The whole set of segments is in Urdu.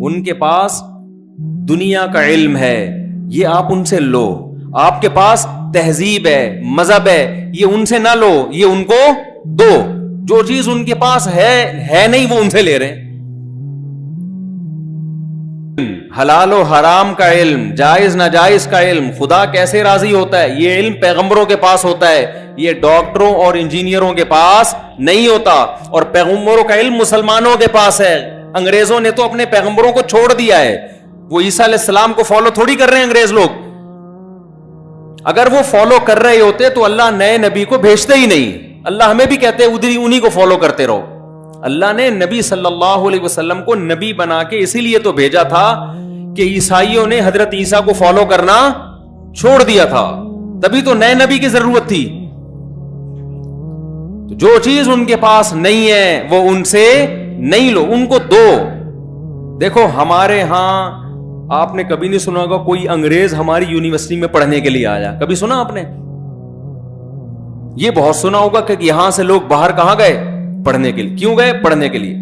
ان کے پاس دنیا کا علم ہے، یہ آپ ان سے لو. آپ کے پاس تہذیب ہے، مذہب ہے، یہ ان سے نہ لو، یہ ان کو دو. جو چیز ان کے پاس ہے نہیں وہ ان سے لے رہے ہیں. حلال و حرام کا علم، جائز ناجائز کا علم، خدا کیسے راضی ہوتا ہے، یہ علم پیغمبروں کے پاس ہوتا ہے، یہ ڈاکٹروں اور انجینئروں کے پاس نہیں ہوتا. اور پیغمبروں کا علم مسلمانوں کے پاس ہے. انگریزوں نے تو اپنے پیغمبروں کو چھوڑ دیا ہے. وہ عیسیٰ علیہ السلام کو فالو تھوڑی کر رہے ہیں انگریز لوگ. اگر وہ فالو کر رہے ہوتے تو اللہ نئے نبی کو بھیجتے ہی نہیں. اللہ ہمیں بھی کہتے ہیں ادھر انہی کو فالو کرتے رہو. اللہ نے نبی صلی اللہ علیہ وسلم کو نبی بنا کے اسی لیے تو بھیجا تھا کہ عیسائیوں نے حضرت عیسیٰ کو فالو کرنا چھوڑ دیا تھا، تبھی تو نئے نبی کی ضرورت تھی. تو جو چیز ان کے پاس نہیں ہے وہ ان سے نہیں لو، ان کو دو. دیکھو ہمارے ہاں آپ نے کبھی نہیں سنا ہوگا کوئی انگریز ہماری یونیورسٹی میں پڑھنے کے لیے آیا. کبھی سنا آپ نے؟ یہ بہت سنا ہوگا کہ یہاں سے لوگ باہر کہاں گئے پڑھنے کے لیے. کیوں گئے؟ پڑھنے کے لیے.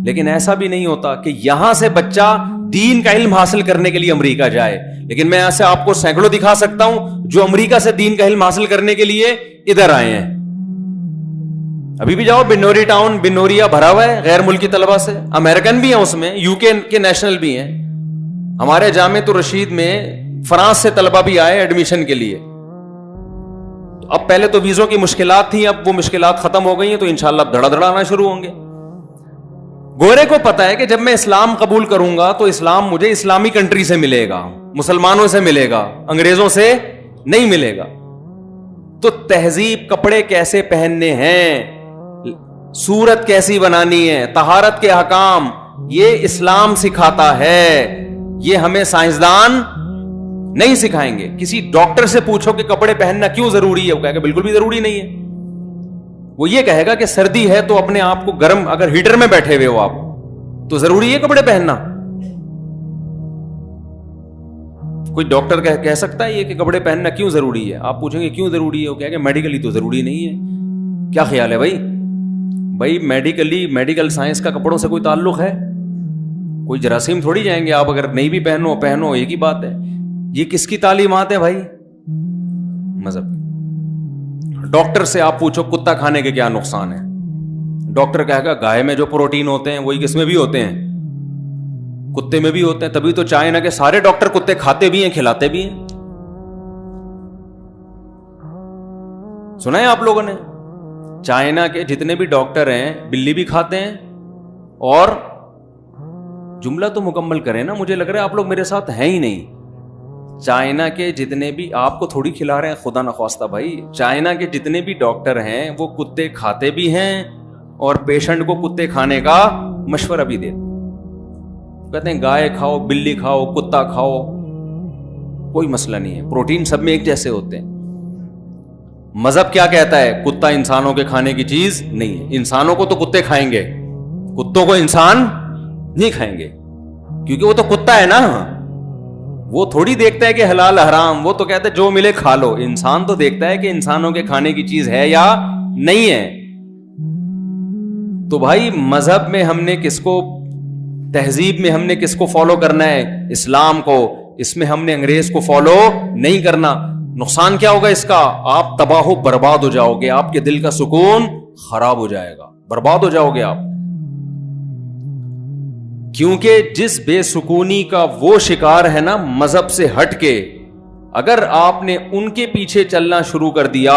لیکن ایسا بھی نہیں ہوتا کہ یہاں سے بچہ دین کا علم حاصل کرنے کے لیے امریکہ جائے. لیکن میں ایسے آپ کو سینکڑوں دکھا سکتا ہوں جو امریکہ سے دین کا علم حاصل کرنے کے لیے ادھر آئے ہیں. ابھی بھی جاؤ بنوری ٹاؤن، بنوریا بھرا ہوا ہے غیر ملکی طلبہ سے. امریکن بھی ہیں اس میں، یو کے نیشنل بھی ہیں. ہمارے جامعۃ الرشید میں فرانس سے طلبہ بھی آئے ایڈمیشن کے لیے. اب پہلے تو ویزوں کی مشکلات تھیں، اب وہ مشکلات ختم ہو گئی ہیں تو انشاءاللہ اب دھڑا دھڑا آنا شروع ہوں گے. گورے کو پتا ہے کہ جب میں اسلام قبول کروں گا تو اسلام مجھے اسلامی کنٹری سے ملے گا، مسلمانوں سے ملے گا، انگریزوں سے نہیں ملے گا. تو تہذیب، کپڑے کیسے پہننے ہیں، صورت کیسی بنانی ہے، طہارت کے احکام، یہ اسلام سکھاتا ہے. یہ ہمیں سائنسدان نہیں سکھائیں گے. کسی ڈاکٹر سے پوچھو کہ کپڑے پہننا کیوں ضروری ہے، وہ کہے گا بالکل بھی ضروری نہیں ہے. وہ یہ کہے گا کہ سردی ہے تو اپنے آپ کو گرم، اگر ہیٹر میں بیٹھے ہوئے ہو آپ تو ضروری ہے کپڑے پہننا. کوئی ڈاکٹر کہہ سکتا ہے یہ کہ کپڑے پہننا کیوں ضروری ہے؟ آپ پوچھیں گے کیوں ضروری ہے، وہ کہے گا میڈیکلی تو ضروری نہیں ہے. کیا خیال ہے بھائی میڈیکل سائنس کا کپڑوں سے کوئی تعلق ہے؟ کوئی جراثیم تھوڑی جائیں گے. آپ اگر نہیں بھی پہنو ایک ہی بات ہے. یہ کس کی تعلیمات ہے بھائی؟ مذہب. ڈاکٹر سے آپ پوچھو کتا کھانے کے کیا نقصان ہے، ڈاکٹر کہے گا گائے میں جو پروٹین ہوتے ہیں وہی کس میں بھی ہوتے ہیں، کتے میں بھی ہوتے ہیں. تبھی تو چائنا کے سارے ڈاکٹر کتے کھاتے بھی ہیں، کھلاتے بھی ہیں. سنا ہے آپ لوگوں نے؟ چائنا کے جتنے بھی ڈاکٹر ہیں بلی بھی کھاتے ہیں. اور جملہ تو مکمل کریں نا، مجھے لگ رہا ہے آپ لوگ میرے ساتھ ہیں ہی نہیں. چائنا کے جتنے بھی، آپ کو تھوڑی کھلا رہے ہیں خدا نخواستہ بھائی، چائنا کے جتنے بھی ڈاکٹر ہیں وہ کتے کھاتے بھی ہیں اور پیشنٹ کو کتے کھانے کا مشورہ بھی دیتے. کہتے ہیں گائے کھاؤ، بلی کھاؤ، کتا کھاؤ، کوئی مسئلہ نہیں ہے، پروٹین سب میں ایک جیسے ہوتے ہیں. مذہب کیا کہتا ہے؟ کتا انسانوں کے کھانے کی چیز نہیں ہے. انسانوں کو تو کتے کھائیں گے، کتوں کو انسان نہیں کھائیں گے، کیونکہ وہ تو کتا ہے نا. وہ تھوڑی دیکھتا ہے کہ حلال حرام، وہ تو کہتا ہے جو ملے کھا لو. انسان تو دیکھتا ہے کہ انسانوں کے کھانے کی چیز ہے یا نہیں ہے. تو بھائی مذہب میں ہم نے کس کو، تہذیب میں ہم نے کس کو فالو کرنا ہے؟ اسلام کو. اس میں ہم نے انگریز کو فالو نہیں کرنا. نقصان کیا ہوگا اس کا؟ آپ تباہ و برباد ہو جاؤ گے، آپ کے دل کا سکون خراب ہو جائے گا، برباد ہو جاؤ گے آپ. کیونکہ جس بے سکونی کا وہ شکار ہے نا مذہب سے ہٹ کے، اگر آپ نے ان کے پیچھے چلنا شروع کر دیا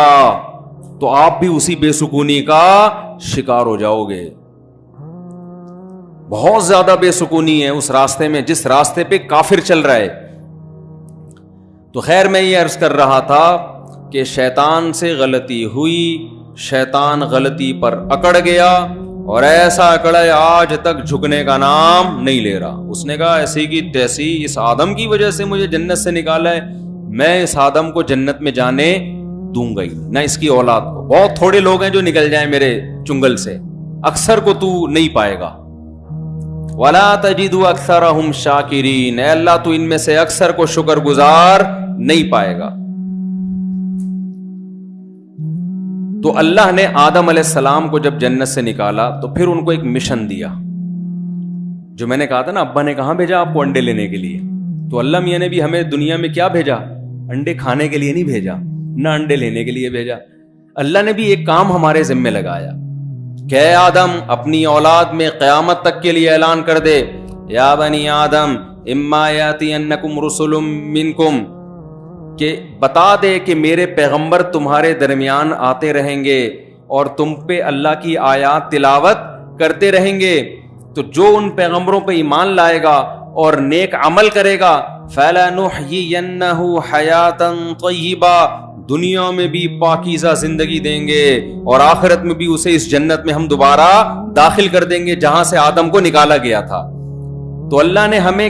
تو آپ بھی اسی بے سکونی کا شکار ہو جاؤ گے. بہت زیادہ بے سکونی ہے اس راستے میں جس راستے پہ کافر چل رہا ہے. تو خیر میں یہ عرض کر رہا تھا کہ شیطان سے غلطی ہوئی، شیطان غلطی پر اکڑ گیا اور ایسا اکڑا آج تک جھکنے کا نام نہیں لے رہا. اس نے کہا ایسی کی تیسی، اس آدم کی وجہ سے مجھے جنت سے نکالا ہے، میں اس آدم کو جنت میں جانے دوں گا ہی نہ، اس کی اولاد کو. بہت تھوڑے لوگ ہیں جو نکل جائیں میرے چنگل سے، اکثر کو تو نہیں پائے گا. وَلَا تَجِدُ أَكْثَرَهُمْ شَاكِرِينَ، اے اللہ تو ان میں سے اکثر کو شکر گزار نہیں پائے گا. تو اللہ نے آدم علیہ السلام کو جب جنت سے نکالا تو پھر ان کو ایک مشن دیا جو میں نے کہا تھا نا ابا نے کہاں بھیجا آپ کو انڈے لینے کے لیے, تو اللہ میاں نے بھی ہمیں دنیا میں کیا بھیجا, انڈے کھانے کے لیے نہیں بھیجا, نہ انڈے لینے کے لیے بھیجا. اللہ نے بھی ایک کام ہمارے ذمہ لگایا کہ اے آدم اپنی اولاد میں قیامت تک کے لیے اعلان کر دے, یا بنی آدم اما یاتینکم رسل منکم, کہ بتا دے کہ میرے پیغمبر تمہارے درمیان آتے رہیں گے اور تم پہ اللہ کی آیات تلاوت کرتے رہیں گے, تو جو ان پیغمبروں پہ ایمان لائے گا اور نیک عمل کرے گا فَلَنُحْيِيَنَّهُ حَيَاةً طَيِّبَةً, دنیا میں بھی پاکیزہ زندگی دیں گے اور آخرت میں بھی اسے اس جنت میں ہم دوبارہ داخل کر دیں گے جہاں سے آدم کو نکالا گیا تھا. تو اللہ نے ہمیں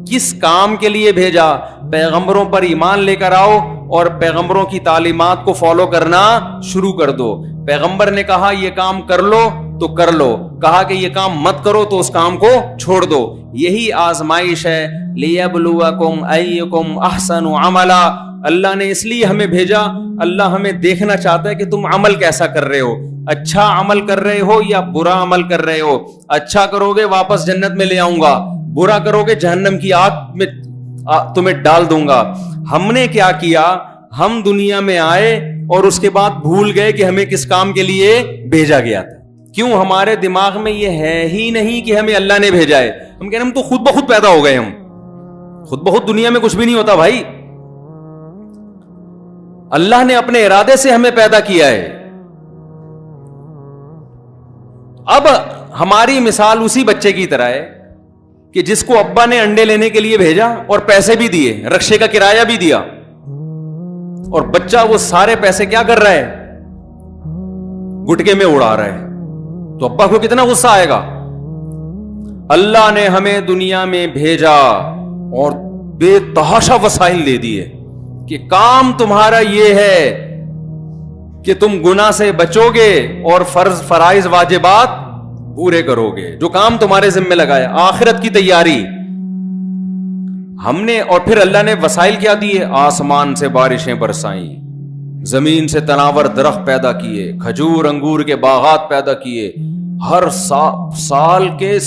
کس کام کے لیے بھیجا؟ پیغمبروں پر ایمان لے کر آؤ اور پیغمبروں کی تعلیمات کو فالو کرنا شروع کر دو. پیغمبر نے کہا یہ کام کر لو تو کر لو, کہا کہ یہ کام مت کرو تو اس کام کو چھوڑ دو. یہی آزمائش ہے. لِيَبْلُوَكُمْ أَيُّكُمْ أَحْسَنُ عَمَلًا, اللہ نے اس لیے ہمیں بھیجا, اللہ ہمیں دیکھنا چاہتا ہے کہ تم عمل کیسا کر رہے ہو, اچھا عمل کر رہے ہو یا برا عمل کر رہے ہو. اچھا کرو گے واپس جنت میں لے آؤں گا, برا کرو گے جہنم کی آگ میں تمہیں ڈال دوں گا. ہم نے کیا کیا, ہم دنیا میں آئے اور اس کے بعد بھول گئے کہ ہمیں کس کام کے لیے بھیجا گیا تھا. کیوں؟ ہمارے دماغ میں یہ ہے ہی نہیں کہ ہمیں اللہ نے بھیجا ہے. ہم کہہ رہے ہم تو خود بخود پیدا ہو گئے, ہم خود بخود دنیا میں کچھ بھی نہیں ہوتا بھائی, اللہ نے اپنے ارادے سے ہمیں پیدا کیا ہے. اب ہماری مثال اسی بچے کی طرح ہے کہ جس کو ابا نے انڈے لینے کے لیے بھیجا اور پیسے بھی دیے, رکشے کا کرایہ بھی دیا, اور بچہ وہ سارے پیسے کیا کر رہا ہے, گٹکے میں اڑا رہا ہے. تو ابا کو کتنا غصہ آئے گا. اللہ نے ہمیں دنیا میں بھیجا اور بے تحاشا وسائل دے دیے کہ کام تمہارا یہ ہے کہ تم گناہ سے بچو گے اور فرض فرائض واجبات پورے کرو گے, جو کام تمہارے ذمہ لگایا. آخرت کی تیاری ہم نے, اور پھر اللہ نے وسائل کیا دیے, آسمان سے بارشیں برسائیں, زمین سے تناور درخت پیدا کیے, کھجور انگور کے باغات پیدا کیے, ہر سال کے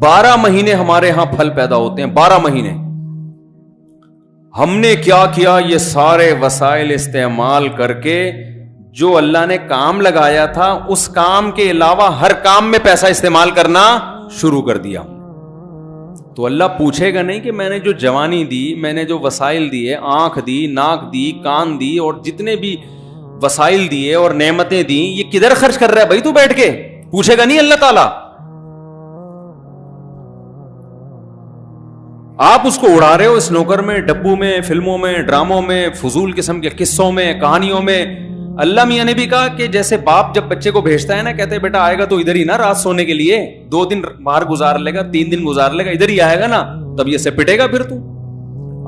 12 مہینے ہمارے ہاں پھل پیدا ہوتے ہیں, 12 مہینے. ہم نے کیا کیا, یہ سارے وسائل استعمال کر کے جو اللہ نے کام لگایا تھا اس کام کے علاوہ ہر کام میں پیسہ استعمال کرنا شروع کر دیا. تو اللہ پوچھے گا نہیں کہ میں نے جو جوانی دی, میں نے جو وسائل دیے, آنکھ دی, ناک دی, کان دی, اور جتنے بھی وسائل دیے اور نعمتیں دی, یہ کدھر خرچ کر رہا ہے بھائی تو بیٹھ کے؟ پوچھے گا نہیں اللہ تعالیٰ. آپ اس کو اڑا رہے ہو اسنوکر میں, ڈبو میں, فلموں میں, ڈراموں میں, فضول قسم کے قصوں میں, کہانیوں میں. اللہ میاں نے بھی کہا کہ جیسے باپ جب بچے کو بھیجتا ہے نا, کہتے ہیں بیٹا آئے گا تو ادھر ہی نا رات سونے کے لیے, 2 دن باہر گزار لے گا, 3 دن گزار لے گا, ادھر ہی آئے گا نا, تب یہ سے پٹے گا پھر تو.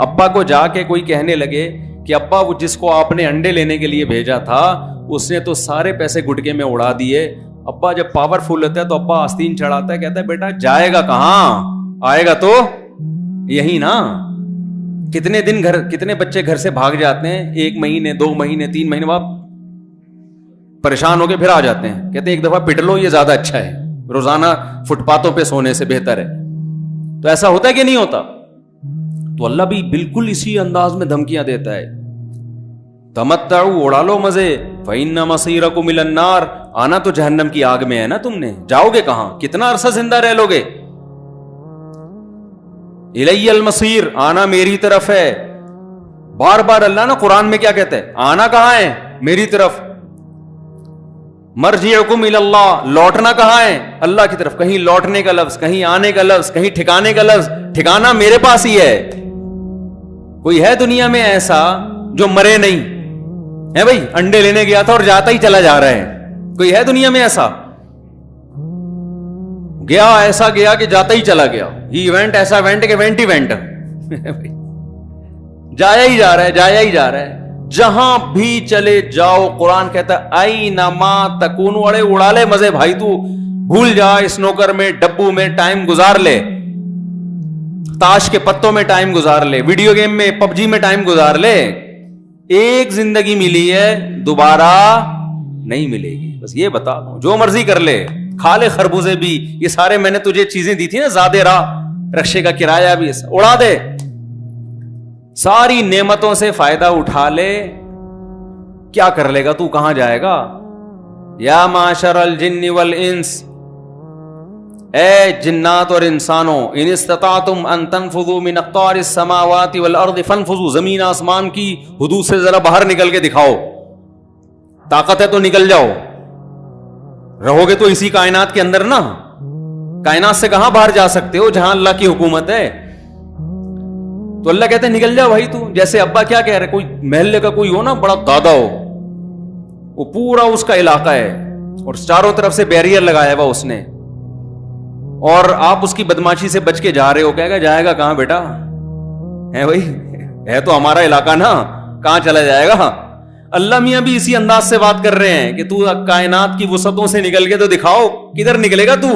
ابا کو جا کے کوئی کہنے لگے کہ ابا وہ جس کو آپ نے انڈے لینے کے لیے بھیجا تھا اس نے تو سارے پیسے گٹکے میں اڑا دیے. ابا جب پاور فل ہوتا ہے تو ابا آستین چڑھاتا ہے, کہتا ہے بیٹا جائے گا کہاں, آئے گا تو یہی نا. کتنے دن کتنے بچے گھر سے بھاگ جاتے ہیں, 1 مہینے 2 مہینے 3 مہینے بعد پریشان ہو کے پھر آ جاتے ہیں, کہتے ہیں ایک دفعہ پٹ لو یہ زیادہ اچھا ہے, روزانہ فٹ پاتھوں پہ سونے سے بہتر ہے. تو ایسا ہوتا ہے کہ نہیں ہوتا؟ تو اللہ بھی بالکل اسی انداز میں دھمکیاں دیتا ہے, تمتعوا, اڑا لو مزے, فإن مصيركم إلى النار, آنا تو جہنم کی آگ میں ہے نا, تم نے جاؤ گے کہاں, کتنا عرصہ زندہ رہ لو گے. الی المصیر, آنا میری طرف ہے. بار بار اللہ نا قرآن میں کیا کہتا ہے, آنا کہاں ہے, میری طرف. مرجعکم الی اللہ, لوٹنا کہاں ہے, اللہ کی طرف. کہیں لوٹنے کا لفظ, کہیں آنے کا لفظ, کہیں ٹھکانے کا لفظ. ٹھکانا میرے پاس ہی ہے. کوئی ہے دنیا میں ایسا جو مرے نہیں ہے بھائی, انڈے لینے گیا تھا اور جاتا ہی چلا جا رہا ہے, کوئی ہے دنیا میں ایسا؟ گیا ایسا گیا کہ جاتا ہی چلا گیا. ہی وینٹ, ایسا وینٹ کہ وینٹ ہی وینٹ, جایا ہی جا رہا ہے, جایا ہی جا رہا ہے. جہاں بھی چلے جاؤ, قرآن کہتا ہے اینما تکونوا, اڑے اڑا لے مزے بھائی, تو بھول جا اسنوکر میں, ڈبو میں ٹائم گزار لے, تاش کے پتوں میں ٹائم گزار لے, ویڈیو گیم میں, پب جی میں ٹائم گزار لے. ایک زندگی ملی ہے, دوبارہ نہیں ملے گی, بس یہ بتا دو. جو مرضی کر لے, کھا لے خربوزے بھی, یہ سارے میں نے تجھے چیزیں دی تھی نا, زادے راہ, رکشے کا کرایہ بھی اڑا دے, ساری نعمتوں سے فائدہ اٹھا لے, کیا کر لے گا تو, کہاں جائے گا؟ یا معاشر الجن والانس, اے جنات اور انسانوں, ان استطعتم ان تنفذوا من اقطار السماوات والارض فانفذوا, زمین آسمان کی حدود سے ذرا باہر نکل کے دکھاؤ, طاقت ہے تو نکل جاؤ, رہو گے تو اسی کائنات کے اندر نا, کائنات سے کہاں باہر جا سکتے ہو جہاں اللہ کی حکومت ہے. تو اللہ کہتے ہیں نکل جا بھائی تو. جیسے ابا کیا کہہ رہے, کوئی محلے کا کوئی ہو نا بڑا دادا ہو, وہ پورا اس کا علاقہ ہے اور چاروں طرف سے بیریئر لگایا ہوا اس نے, اور آپ اس کی بدماشی سے بچ کے جا رہے ہو, کہے گا جائے گا کہاں بیٹا, ہے بھائی, ہے تو ہمارا علاقہ نا, کہاں چلا جائے گا. اللہ میاں بھی اسی انداز سے بات کر رہے ہیں کہ تو کائنات کی وسعتوں سے نکل کے تو دکھاؤ, کدھر نکلے گا تو,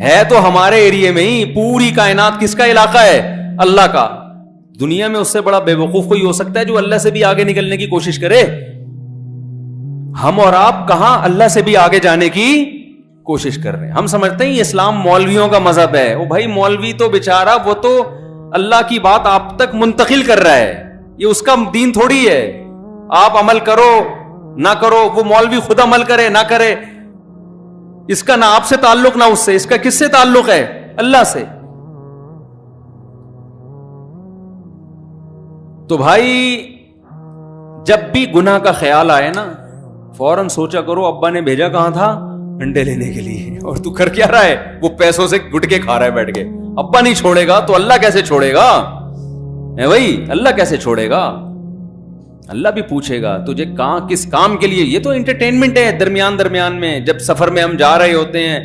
ہے تو ہمارے ایریے میں ہی, پوری کائنات کس کا علاقہ ہے, اللہ کا. دنیا میں اس سے بڑا بے وقوف کوئی ہو سکتا ہے جو اللہ سے بھی آگے نکلنے کی کوشش کرے؟ ہم اور آپ کہاں اللہ سے بھی آگے جانے کی کوشش کر رہے ہیں. ہم سمجھتے ہیں اسلام مولویوں کا مذہب ہے. وہ بھائی مولوی تو بیچارہ وہ تو اللہ کی بات آپ تک منتقل کر رہا ہے, یہ اس کا دین تھوڑی ہے. آپ عمل کرو نہ کرو, وہ مولوی خود عمل کرے نہ کرے, اس کا نہ آپ سے تعلق نہ اس سے, اس کا کس سے تعلق ہے؟ اللہ سے. تو بھائی جب بھی گناہ کا خیال آئے نا, فوراً سوچا کرو ابا نے بھیجا کہاں تھا, انڈے لینے کے لیے, اور تو کر کیا رہا ہے, وہ پیسوں سے گٹکے کھا رہا ہے بیٹھ کے. ابا نہیں چھوڑے گا تو اللہ کیسے چھوڑے گا, ہے بھائی, اللہ کیسے چھوڑے گا؟ اللہ بھی پوچھے گا تجھے کس کام کے لیے. یہ تو انٹرٹینمنٹ ہے درمیان میں, جب سفر میں ہم جا رہے ہوتے ہیں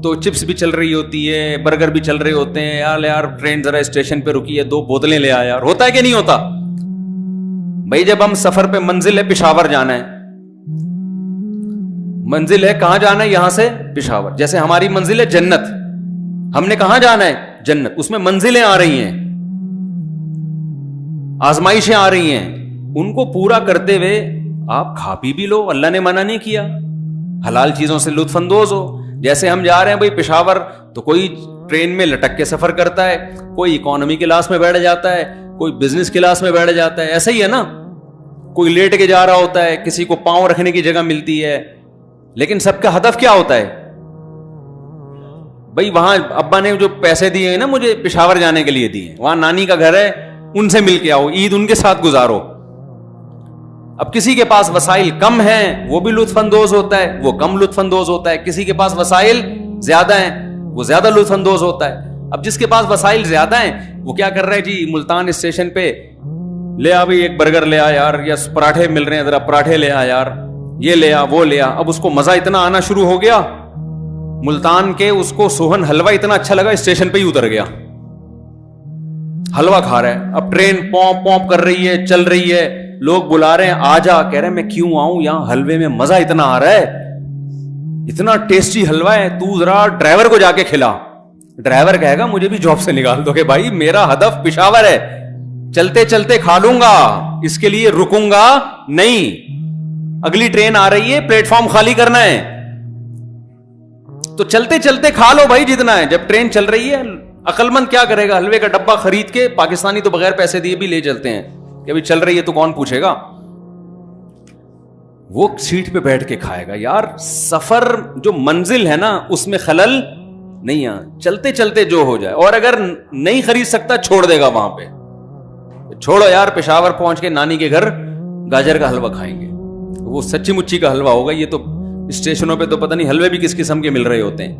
تو چپس بھی چل رہی ہوتی ہے, برگر بھی چل رہے ہوتے ہیں, یار ٹرین ذرا اسٹیشن پہ رکی ہے, 2 بوتلیں لے آیا. ہوتا ہے کہ نہیں ہوتا بھائی؟ جب ہم سفر پہ, منزل ہے پشاور جانا ہے, منزل ہے کہاں جانا ہے, یہاں سے پشاور. جیسے ہماری منزل ہے جنت, ہم نے کہاں جانا ہے, جنت. اس میں منزلیں آ رہی ہیں, آزمائشیں آ رہی ہیں, ان کو پورا کرتے ہوئے آپ کھا پی بھی لو, اللہ نے منع نہیں کیا, حلال چیزوں سے لطف اندوز ہو. جیسے ہم جا رہے ہیں بھائی پشاور, تو کوئی ٹرین میں لٹک کے سفر کرتا ہے, کوئی اکانومی کلاس میں بیٹھ جاتا ہے, کوئی بزنس کلاس میں بیٹھ جاتا ہے, ایسا ہی ہے نا. کوئی لیٹ کے جا رہا ہوتا ہے, کسی کو پاؤں رکھنے کی جگہ ملتی ہے, لیکن سب کا ہدف کیا ہوتا ہے بھائی؟ وہاں ابا نے جو پیسے دیے ہیں نا مجھے پشاور جانے کے لیے دیے, وہاں نانی کا گھر ہے, ان سے مل کے آؤ, عید ان کے ساتھ گزارو. اب کسی کے پاس وسائل کم ہیں, وہ بھی لطف اندوز ہوتا ہے, وہ کم لطف اندوز ہوتا ہے. کسی کے پاس وسائل زیادہ ہیں, وہ زیادہ لطف اندوز ہوتا ہے. اب جس کے پاس وسائل زیادہ ہیں وہ کیا کر رہا ہے جی, ملتان اسٹیشن پہ لے آ بھائی ایک برگر لے آ یار, یا پراٹھے مل رہے ہیں ذرا پراٹھے لے آ یار, یہ لے آ وہ لے آ. اب اس کو مزہ اتنا آنا شروع ہو گیا ملتان کے, اس کو سوہن حلوہ اتنا اچھا لگا, اسٹیشن پہ ہی اتر گیا, حلوہ کھا رہا ہے. اب ٹرین پونپ پونپ کر رہی ہے, چل رہی ہے, لوگ بلا رہے ہیں آ جا, کہہ رہے ہیں میں کیوں آؤں, یہاں حلوے میں مزہ اتنا آ رہا ہے, اتنا ٹیسٹی حلوہ ہے, تو ذرا ڈرائیور کو جا کے کھلا. ڈرائیور کہے گا مجھے بھی جاب سے نکال دو, کہ بھائی میرا ہدف پشاور ہے, چلتے چلتے کھا لوں گا, اس کے لیے رکوں گا نہیں. اگلی ٹرین آ رہی ہے, پلیٹ فارم خالی کرنا ہے, تو چلتے چلتے کھا لو بھائی جتنا ہے. جب ٹرین چل رہی ہے, عقل مند کیا کرے گا, حلوے کا ڈبہ خرید کے, پاکستانی تو بغیر پیسے دیے بھی لے چلتے ہیں کہ ابھی چل رہی ہے تو کون پوچھے گا, وہ سیٹ پہ بیٹھ کے کھائے گا. یار سفر جو منزل ہے نا اس میں خلل نہیں ہے, چلتے چلتے جو ہو جائے. اور اگر نہیں خرید سکتا چھوڑ دے گا وہاں پہ, چھوڑو یار پشاور پہنچ کے نانی کے گھر گاجر کا حلوہ کھائیں گے, وہ سچی مچی کا حلوہ ہوگا. یہ تو اسٹیشنوں پہ تو پتہ نہیں حلوے بھی کس قسم کے مل رہے ہوتے ہیں.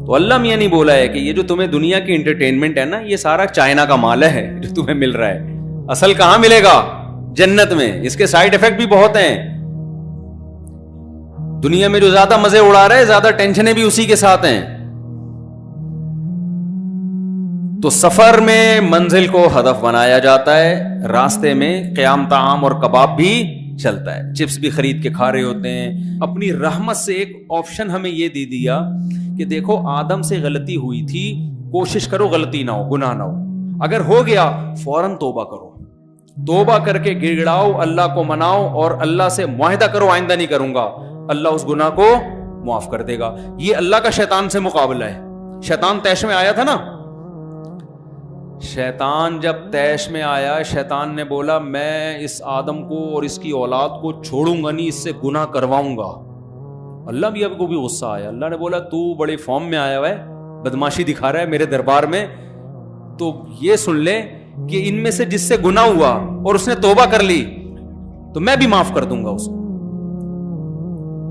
تو اللہ میاں نہیں بولا ہے کہ یہ جو تمہیں دنیا کی انٹرٹینمنٹ ہے نا, یہ سارا چائنا کا مال ہے جو تمہیں مل رہا ہے. اصل کہاں ملے گا, جنت میں. اس کے سائیڈ افیکٹ بھی بہت ہیں. دنیا میں جو زیادہ مزے اڑا رہے ہیں, زیادہ ٹینشنیں بھی اسی کے ساتھ ہیں. تو سفر میں منزل کو ہدف بنایا جاتا ہے, راستے میں قیام طعام اور کباب بھی چلتا ہے, چپس بھی خرید کے کھا رہے ہوتے ہیں. اپنی رحمت سے ایک آپشن ہمیں یہ دے دیا کہ دیکھو آدم سے غلطی ہوئی تھی, کوشش کرو غلطی نہ ہو, گناہ نہ ہو. اگر ہو گیا فوراً توبہ کرو, توبہ کر کے گڑ گڑاؤ, اللہ کو مناؤ اور اللہ سے معاہدہ کرو آئندہ نہیں کروں گا. اللہ اس گناہ کو معاف کر دے گا. یہ اللہ کا شیطان سے مقابلہ ہے. شیطان طیش میں آیا تھا نا, شیطان جب طیش میں آیا, شیطان نے بولا میں اس آدم کو اور اس کی اولاد کو چھوڑوں گا نہیں, اس سے گناہ کرواؤں گا. اللہ بھی اب کو بھی غصہ آیا. اللہ نے بولا تو بڑے فارم میں آیا ہوا ہے, بدماشی دکھا رہا ہے میرے دربار میں, تو یہ سن لے کہ ان میں سے جس سے گناہ ہوا اور اس نے توبہ کر لی تو میں بھی معاف کر دوں گا اس کو.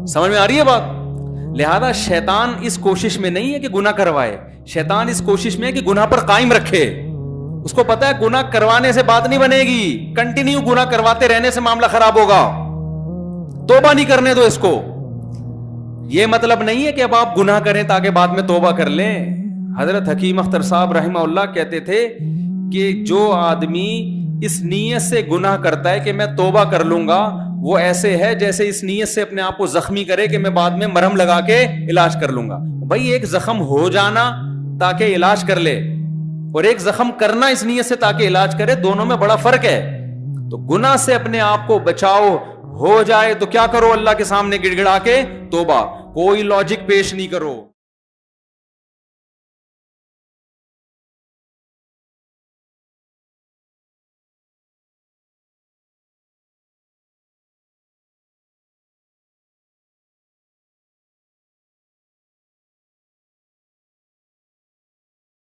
سمجھ میں آ رہی ہے بات؟ لہذا شیطان اس کوشش میں نہیں ہے کہ گناہ کروائے, شیطان اس کوشش میں ہے کہ گناہ پر قائم رکھے. اس کو پتا ہے گناہ کروانے سے بات نہیں بنے گی, کنٹینیو گناہ کرواتے رہنے سے معاملہ خراب ہوگا. توبہ نہیں کرنے دو اس کو. یہ مطلب نہیں ہے کہ اب آپ گناہ کریں تاکہ بعد میں توبہ کر لیں. حضرت حکیم اختر صاحب رحمہ اللہ کہتے تھے کہ جو آدمی اس نیت سے گناہ کرتا ہے کہ میں توبہ کر لوں گا, وہ ایسے ہے جیسے اس نیت سے اپنے آپ کو زخمی کرے کہ میں بعد میں مرہم لگا کے علاج کر لوں گا. بھائی ایک زخم ہو جانا تاکہ علاج کر لے, اور ایک زخم کرنا اس نیت سے تاکہ علاج کرے, دونوں میں بڑا فرق ہے. تو گناہ سے اپنے آپ کو بچاؤ, ہو جائے تو کیا کرو, اللہ کے سامنے گڑ گڑا کے توبہ, کوئی لاجک پیش نہیں کرو.